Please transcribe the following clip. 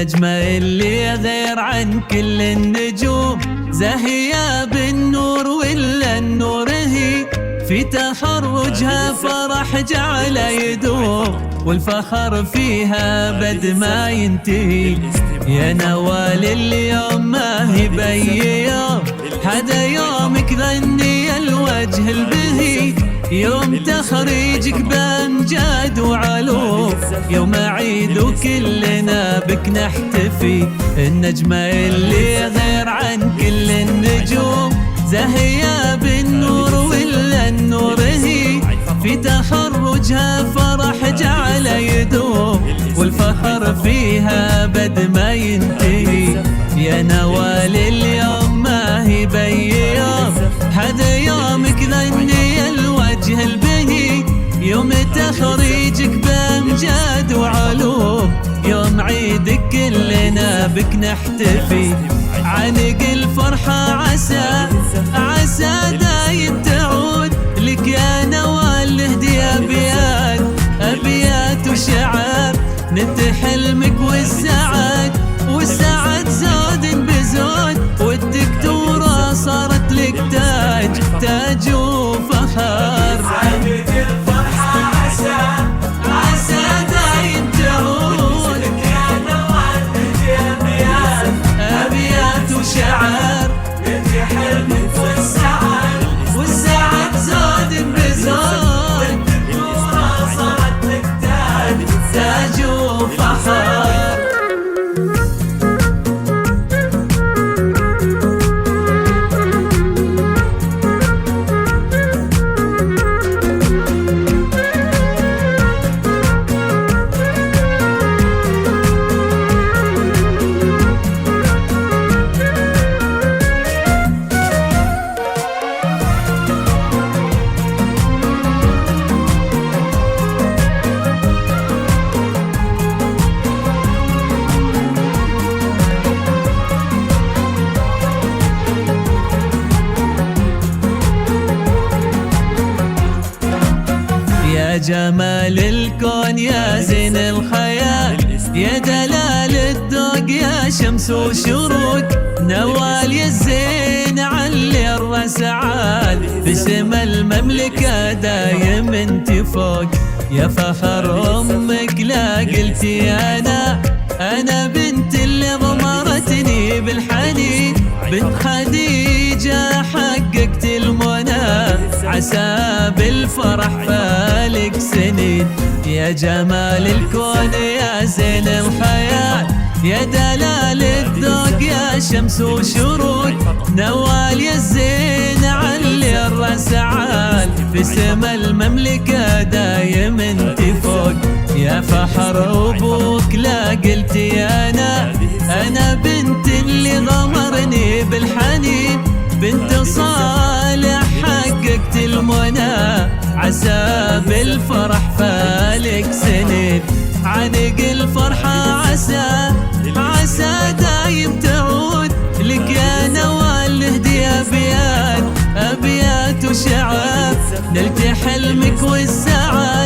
النجمة اللي غير عن كل النجوم، زاهية بالنور ولا النور هي، في تخرجها فرح جعل يدوم، والفخر فيها بد ما ينتهي. يا نوال اليوم ما هي بأي يوم، هذا يومك غني الوجه البهي، يوم تخريجك بأمجاد وعلوم، يوم عيد وكلنا بك نحتفي. النجمة اللي غير عن كل النجوم، زاهية بالنور ولا النور هي، في تخرجها فرح جعل يدوم، والفخر فيها بد ما ينتهي. يا نوال اليوم ما هي بأي يوم، هذا يومك غني الوجه البهي، يوم تخريجك بأمجاد وعلوم، يوم عيدك كلنا بك نحتفي. عنق الفرحة عسى دايم تعود لك يا نوال، نهدي أبيات وشعر، ننت حلمك والسعد زود بزود، والدكتورة صارت لك تاج وفخر. عنق الفرحة عسى دايم تعود لك يا نوال، نهدي أبيات وشعر، ننت حلمك والسعد زود بزود، والدكتورة صارت لك تاج وفخر. يا جمال الكون يا زين الخيال، يا دلال الذوق يا شمس وشروق، نوال يا الزين علي الراس عال، في سما المملكة دايم انت فوق. يا فخر امك لا قلتي انا بنت اللي غمرتني بالحنين، بنت خديجة حققت المنى، عسى بالفرح فالك سنين. يا جمال الكون يا زين الخيال، يا دلال الذوق يا شمس وشروق، نوال يا الزين علي الراس عال، في سما المملكة دايم انت فوق. يا فخر ابوك لا قلتي انا بنت اللي غمرني بالحنين، بنت صالح حققت المنى، عسى بالفرح فالك سنين. عنق الفرحة عسى دايم تعود لك يا نوال، نهدي أبيات وشعر، نلت حلمك والسعد